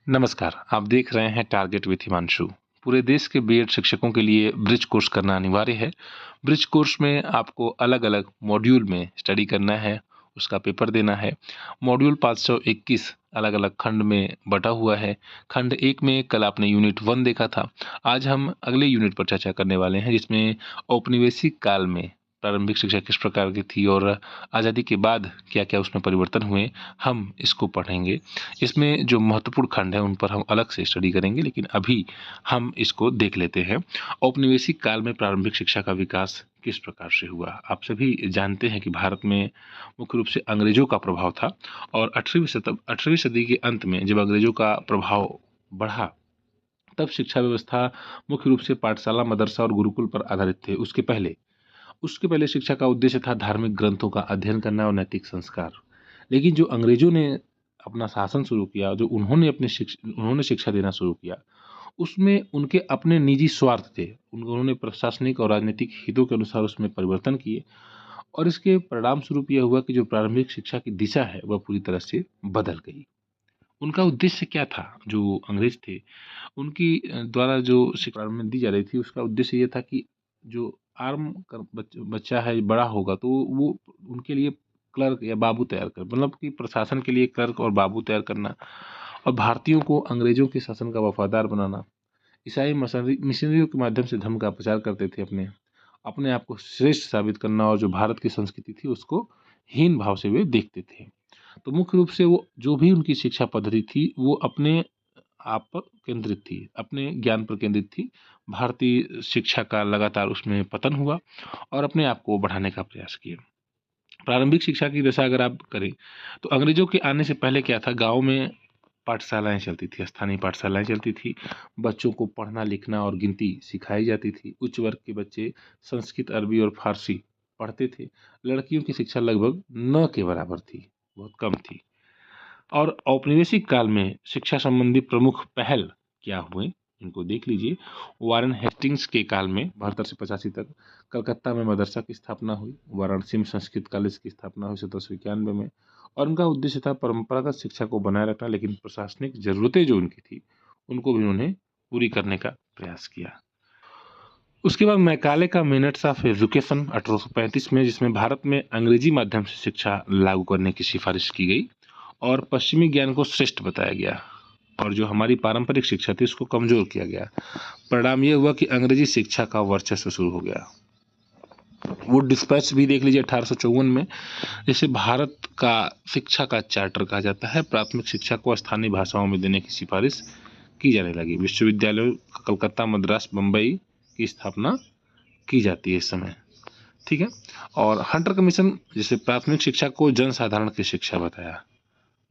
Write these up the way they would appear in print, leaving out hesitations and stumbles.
नमस्कार, आप देख रहे हैं टारगेट विथ हिमांशु। पूरे देश के बीएड शिक्षकों के लिए ब्रिज कोर्स करना अनिवार्य है। ब्रिज कोर्स में आपको अलग-अलग मॉड्यूल में स्टडी करना है, उसका पेपर देना है। मॉड्यूल 521 अलग-अलग खंड में बँटा हुआ है। खंड 1 में कल आपने यूनिट 1 देखा था। आज हम अगले यूनिट पर चर्चा करने वाले हैं, जिसमें औपनिवेशिक काल में प्रारंभिक शिक्षा किस प्रकार की थी और आज़ादी के बाद क्या-क्या उसमें परिवर्तन हुए, हम इसको पढ़ेंगे। इसमें जो महत्वपूर्ण खंड हैं उन पर हम अलग से स्टडी करेंगे, लेकिन अभी हम इसको देख लेते हैं। औपनिवेशिक काल में प्रारंभिक शिक्षा का विकास किस प्रकार से हुआ? आप सभी जानते हैं कि भारत में मुख्य रूप से अंग्रेजों का प्रभाव था और 18वीं सदी के अंत में जब अंग्रेजों का प्रभाव बढ़ा, तब शिक्षा व्यवस्था मुख्य रूप से पाठशाला, मदरसा और गुरुकुल पर आधारित थे। उसके पहले शिक्षा का उद्देश्य था धार्मिक ग्रंथों का अध्ययन करना और नैतिक संस्कार। लेकिन जो अंग्रेजों ने अपना शासन शुरू किया, जो उन्होंने शिक्षा देना शुरू किया, उसमें उनके अपने निजी स्वार्थ थे। उन्होंने प्रशासनिक और राजनीतिक हितों के अनुसार उसमें परिवर्तन किए और इसके परिणाम स्वरूप यह हुआ कि जो प्रारंभिक शिक्षा की दिशा है, वह पूरी तरह से बदल गई। उनका उद्देश्य क्या था? जो अंग्रेज थे, उनकी द्वारा जो शिक्षा प्रारंभ में दी जा रही थी, उसका उद्देश्य ये था कि जो आर्म कर बच्चा है, बड़ा होगा तो वो उनके लिए क्लर्क या बाबू तैयार कर, मतलब कि प्रशासन के लिए क्लर्क और बाबू तैयार करना और भारतीयों को अंग्रेजों के शासन का वफादार बनाना। ईसाई मिशनरियों के माध्यम से धर्म का प्रचार करते थे, अपने अपने आप को श्रेष्ठ साबित करना और जो भारत की संस्कृति थी उसको हीन भाव से वे देखते थे। तो मुख्य रूप से वो जो भी उनकी शिक्षा पद्धति थी, वो अपने आप पर केंद्रित थी, अपने ज्ञान पर केंद्रित थी। भारतीय शिक्षा का लगातार उसमें पतन हुआ और अपने आप को बढ़ाने का प्रयास किए। प्रारंभिक शिक्षा की दशा अगर आप करें, तो अंग्रेजों के आने से पहले क्या था, गाँव में पाठशालाएँ चलती थी, स्थानीय पाठशालाएँ चलती थी। बच्चों को पढ़ना, लिखना और गिनती सिखाई जाती थी। उच्च वर्ग के बच्चे संस्कृत, अरबी और फ़ारसी पढ़ते थे। लड़कियों की शिक्षा लगभग न के बराबर थी, बहुत कम थी। और औपनिवेशिक काल में शिक्षा संबंधी प्रमुख पहल क्या हुए, इनको देख लीजिए। वारेन हेस्टिंग्स के काल में 72 से 85 तक कलकत्ता में मदरसा की स्थापना हुई। वाराणसी में संस्कृत कॉलेज की स्थापना हुई 1791 में और उनका उद्देश्य था परंपरागत शिक्षा को बनाए रखना, लेकिन प्रशासनिक ज़रूरतें जो उनकी थी, उनको भी उन्होंने पूरी करने का प्रयास किया। उसके बाद मैकाले का मिनट्स ऑफ एजुकेशन 1835 में, जिसमें भारत में अंग्रेजी माध्यम से शिक्षा लागू करने की सिफारिश की गई और पश्चिमी ज्ञान को श्रेष्ठ बताया गया और जो हमारी पारंपरिक शिक्षा थी उसको कमजोर किया गया। परिणाम ये हुआ कि अंग्रेजी शिक्षा का वर्चस्व शुरू हो गया। वो डिस्पैच भी देख लीजिए 1854 में, जिसे भारत का शिक्षा का चार्टर कहा जाता है। प्राथमिक शिक्षा को स्थानीय भाषाओं में देने की सिफारिश की जाने लगी। विश्वविद्यालयों कलकत्ता, मद्रास, बम्बई की स्थापना की जाती है इस समय, ठीक है। और हंटर कमीशन, जिसे प्राथमिक शिक्षा को जनसाधारण की शिक्षा बताया।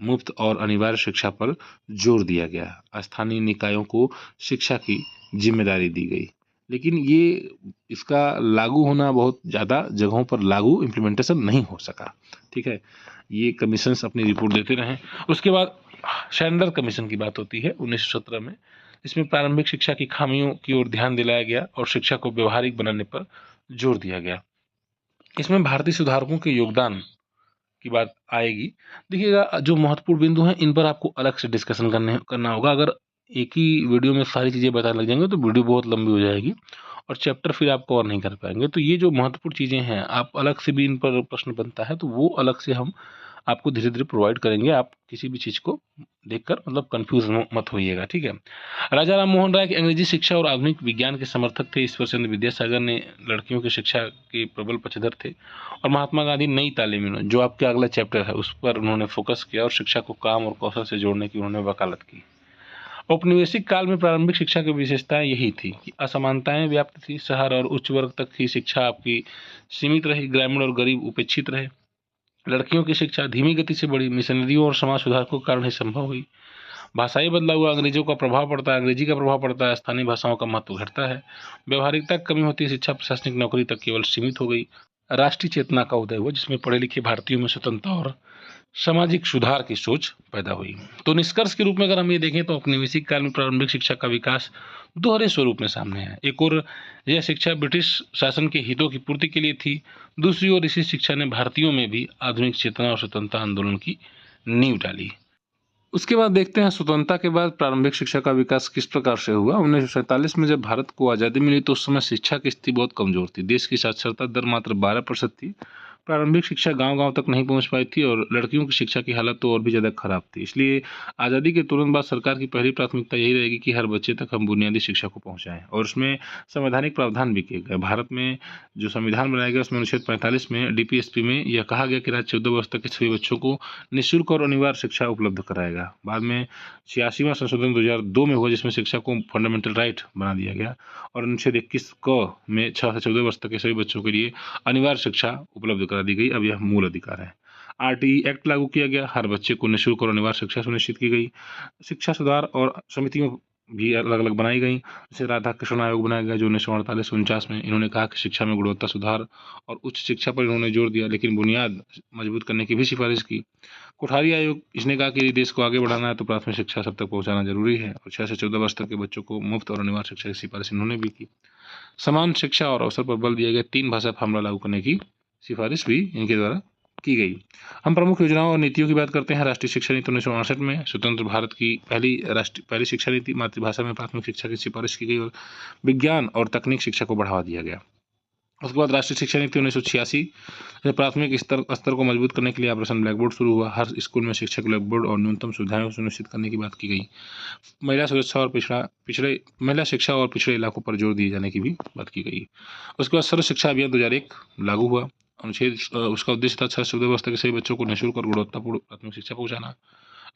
मुफ्त और अनिवार्य शिक्षा पर जोर दिया गया। स्थानीय निकायों को शिक्षा की जिम्मेदारी दी गई, लेकिन ये इसका लागू होना बहुत ज़्यादा जगहों पर लागू इम्प्लीमेंटेशन नहीं हो सका, ठीक है। ये कमीशंस अपनी रिपोर्ट देते रहे। उसके बाद सैंडर कमीशन की बात होती है 1917 में, इसमें प्रारंभिक शिक्षा की खामियों की ओर ध्यान दिलाया गया और शिक्षा को व्यवहारिक बनाने पर जोर दिया गया। इसमें भारतीय सुधारकों के योगदान की बात आएगी। देखिएगा, जो महत्वपूर्ण बिंदु हैं इन पर आपको अलग से डिस्कशन करना होगा। अगर एक ही वीडियो में सारी चीज़ें बताने लग जाएंगे तो वीडियो बहुत लंबी हो जाएगी और चैप्टर फिर आप कवर नहीं कर पाएंगे। तो ये जो महत्वपूर्ण चीज़ें हैं, आप अलग से भी इन पर प्रश्न बनता है तो वो अलग से हम आपको धीरे धीरे प्रोवाइड करेंगे। आप किसी भी चीज़ को देखकर मतलब कंफ्यूज मत होइएगा, ठीक है। राजा राम मोहन राय की अंग्रेजी शिक्षा और आधुनिक विज्ञान के समर्थक थे। ईश्वरचंद्र विद्यासागर ने लड़कियों की शिक्षा के प्रबल पक्षधर थे और महात्मा गांधी नई तालीमी, जो आपका अगला चैप्टर है, उस पर उन्होंने फोकस किया और शिक्षा को काम और कौशल से जोड़ने की उन्होंने वकालत की। औपनिवेशिक काल में प्रारंभिक शिक्षा की विशेषताएं यही थी कि असमानताएं व्याप्त थी। शहर और उच्च वर्ग तक ही शिक्षा आपकी सीमित रही, ग्रामीण और गरीब उपेक्षित रहे। लड़कियों की शिक्षा धीमी गति से बढ़ी, मिशनरियों और समाज सुधारकों के कारण ही संभव हुई। भाषाई बदलाव हुआ, अंग्रेजी का प्रभाव पड़ता है, स्थानीय भाषाओं का महत्व घटता है, व्यवहारिकता की कमी होती है, शिक्षा प्रशासनिक नौकरी तक केवल सीमित हो गई। राष्ट्रीय चेतना का उदय हुआ, जिसमें पढ़े लिखे भारतीयों में स्वतंत्रता और सामाजिक सुधार की सोच पैदा हुई। तो निष्कर्ष के रूप में अगर हम ये देखें तो औपनिवेशिक काल में प्रारंभिक शिक्षा का विकास दोहरे स्वरूप में सामने है। एक और यह शिक्षा ब्रिटिश शासन के हितों की पूर्ति के लिए थी, दूसरी ओर इसी शिक्षा ने भारतीयों में भी आधुनिक चेतना और स्वतंत्रता आंदोलन की नींव डाली। उसके बाद देखते हैं स्वतंत्रता के बाद प्रारंभिक शिक्षा का विकास किस प्रकार से हुआ। 1947 में जब भारत को आज़ादी मिली तो उस समय शिक्षा की स्थिति बहुत कमज़ोर थी। देश की साक्षरता दर मात्र 12% थी। प्रारंभिक शिक्षा गांव-गांव तक नहीं पहुंच पाई थी और लड़कियों की शिक्षा की हालत तो और भी ज़्यादा खराब थी। इसलिए आज़ादी के तुरंत बाद सरकार की पहली प्राथमिकता यही रहेगी कि हर बच्चे तक हम बुनियादी शिक्षा को पहुँचाएँ और उसमें संवैधानिक प्रावधान भी किए गए। भारत में जो संविधान बनाया गया उसमें अनुच्छेद 45 में डीपीएसपी में यह कहा गया कि राज्य 14 वर्ष तक के सभी बच्चों को निःशुल्क और अनिवार्य शिक्षा उपलब्ध कराएगा। बाद में 86वां संशोधन 2002 में हुआ जिसमें शिक्षा को फंडामेंटल राइट बना दिया गया और अनुच्छेद 21 क में 6 से 14 वर्ष तक के सभी बच्चों के लिए अनिवार्य शिक्षा उपलब्ध करा दी गई। अब यह मूल अधिकार है। आरटीई एक्ट लागू किया गया, हर बच्चे को निःशुल्क और अनिवार्य शिक्षा सुनिश्चित की गई। शिक्षा सुधार और समितियों भी अलग अलग बनाई गई, जैसे राधा कृष्ण आयोग बनाया गया जो 1948-49 में। इन्होंने कहा कि शिक्षा में गुणवत्ता सुधार और उच्च शिक्षा पर इन्होंने जोर दिया, लेकिन बुनियाद मजबूत करने की भी सिफारिश की। कोठारी आयोग, इसने कहा कि देश को आगे बढ़ाना है तो प्राथमिक शिक्षा सब तक पहुंचाना जरूरी है और 6 से 14 वर्ष तक के बच्चों को मुफ्त और अनिवार्य शिक्षा की सिफारिश इन्होंने भी की। समान शिक्षा और अवसर पर बल दिया गया, 3 भाषा फॉर्मूला लागू करने की सिफारिश भी इनके द्वारा की गई। हम प्रमुख योजनाओं और नीतियों की बात करते हैं। राष्ट्रीय शिक्षा नीति 1968 में स्वतंत्र भारत की पहली शिक्षा नीति, मातृभाषा में प्राथमिक शिक्षा की सिफारिश की गई और विज्ञान और तकनीक शिक्षा को बढ़ावा दिया गया। उसके बाद राष्ट्रीय शिक्षा नीति 1986 में प्राथमिक स्तर को मजबूत करने के लिए ऑपरेशन ब्लैक बोर्ड शुरू हुआ। हर स्कूल में शिक्षक ब्लैक बोर्ड और न्यूनतम सुविधाएं को सुनिश्चित करने की बात की गई। महिला सुरक्षा और महिला शिक्षा और पिछड़े इलाकों पर जोर दिए जाने की भी बात की गई। उसके बाद सर्व शिक्षा अभियान 2001 लागू हुआ। उसका उद्देश्य था 6 से 14 वर्ष तक के सभी बच्चों को निःशुल्क और गुणवत्तापूर्ण प्राथमिक शिक्षा पहुंचाना।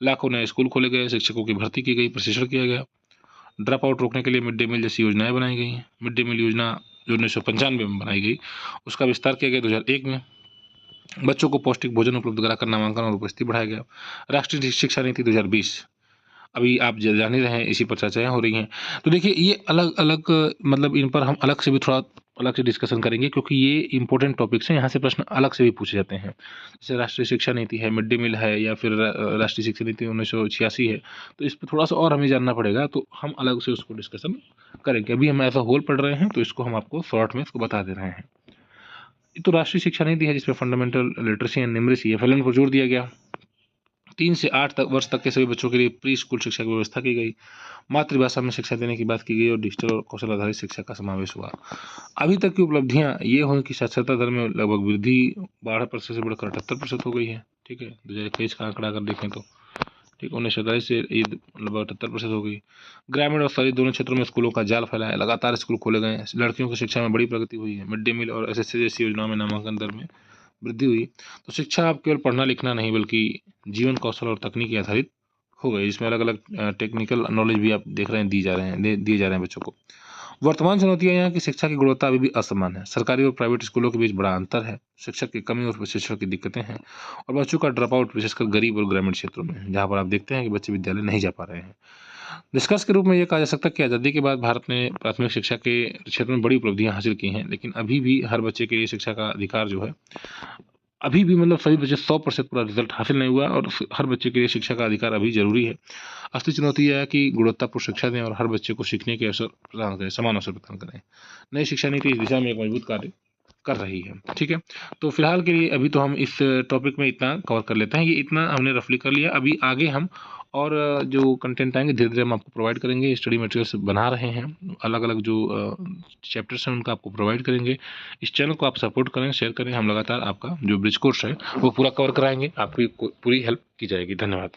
लाखों नए स्कूल खोले गए, शिक्षकों की भर्ती की गई, प्रशिक्षण किया गया। ड्रॉप आउट रोकने के लिए मिड डे मील जैसी योजनाएं बनाई गई। मिड डे मील योजना जो 1995 में बनाई गई, उसका विस्तार किया गया 2001 में। बच्चों को पौष्टिक भोजन उपलब्ध कराकर नामांकन और उपस्थिति बढ़ाया गया। राष्ट्रीय शिक्षा नीति 2020 अभी आप जान ही रहे हैं, इसी पर चर्चाएं हो रही हैं। तो देखिए ये अलग अलग मतलब इन पर हम अलग से भी थोड़ा अलग से डिस्कशन करेंगे क्योंकि ये इंपॉर्टेंट टॉपिक्स हैं, यहाँ से प्रश्न अलग से भी पूछे जाते हैं। जैसे राष्ट्रीय शिक्षा नीति है, मिड डे मील है या फिर राष्ट्रीय शिक्षा नीति 1986 है, तो इस पर थोड़ा सा और हमें जानना पड़ेगा, तो हम अलग से उसको डिस्कशन करेंगे। अभी हम ऐसा होल पढ़ रहे हैं तो इसको हम आपको शॉर्ट में इसको बता दे रहे हैं। तो राष्ट्रीय शिक्षा नीति है जिसमें fundamental literacy and numeracy FLN पर जोर दिया गया। 3 से 8 वर्ष तक के सभी बच्चों के लिए प्री स्कूल शिक्षा की व्यवस्था की गई। मातृभाषा में शिक्षा देने की बात की गई और डिजिटल और कौशल आधारित शिक्षा का समावेश हुआ। अभी तक की उपलब्धियां ये हुई कि साक्षरता दर में लगभग वृद्धि 12% से बढ़कर 78% हो गई है। ठीक है, 2021 का आंकड़ा अगर देखें तो ठीक 1947 से ये लगभग 78% हो गई। ग्रामीण और शहरी दोनों क्षेत्रों में स्कूलों का जाल फैला है, लगातार स्कूल खोले गए हैं। लड़कियों की शिक्षा में बड़ी प्रगति हुई है। मिड डे मील और SSC जैसी योजनाओं में नामांकन दर में वृद्धि हुई। तो शिक्षा अब केवल पढ़ना लिखना नहीं बल्कि जीवन कौशल और तकनीकी आधारित हो गई। इसमें अलग अलग टेक्निकल नॉलेज भी आप देख रहे हैं दिए जा रहे हैं बच्चों को। वर्तमान चुनौतियां यहाँ की शिक्षा की गुणवत्ता अभी भी असमान है। सरकारी और प्राइवेट स्कूलों के बीच बड़ा अंतर है। शिक्षक की कमी और प्रशिक्षण की दिक्कतें हैं और बच्चों का ड्रॉप आउट विशेषकर गरीब और ग्रामीण क्षेत्रों में, जहाँ पर आप देखते हैं कि बच्चे विद्यालय नहीं जा पा रहे हैं। निष्कर्ष के रूप में ये कहा जा सकता है कि आज़ादी के बाद भारत ने प्राथमिक शिक्षा के क्षेत्र में बड़ी उपलब्धियां हासिल की हैं, लेकिन अभी भी हर बच्चे के लिए शिक्षा का अधिकार जो है अभी भी मतलब सभी बच्चे 100% पूरा रिजल्ट हासिल नहीं हुआ और हर बच्चे के लिए शिक्षा का अधिकार अभी जरूरी है। असली चुनौती यह है कि गुणवत्तापूर्ण शिक्षा दें और हर बच्चे को सीखने के अवसर प्रदान करें, समान अवसर प्रदान करें। नई शिक्षा नीति इस दिशा में एक मजबूत कार्य कर रही है। ठीक है, तो फिलहाल के लिए अभी तो हम इस टॉपिक में इतना कवर कर लेते हैं। ये इतना हमने रफली कर लिया। अभी आगे हम और जो कंटेंट आएंगे धीरे धीरे हम आपको प्रोवाइड करेंगे। स्टडी मटेरियल्स बना रहे हैं, अलग अलग जो चैप्टर्स हैं उनका आपको प्रोवाइड करेंगे। इस चैनल को आप सपोर्ट करें, शेयर करें। हम लगातार आपका जो ब्रिज कोर्स है वो पूरा कवर कराएंगे, आपकी पूरी हेल्प की जाएगी। धन्यवाद।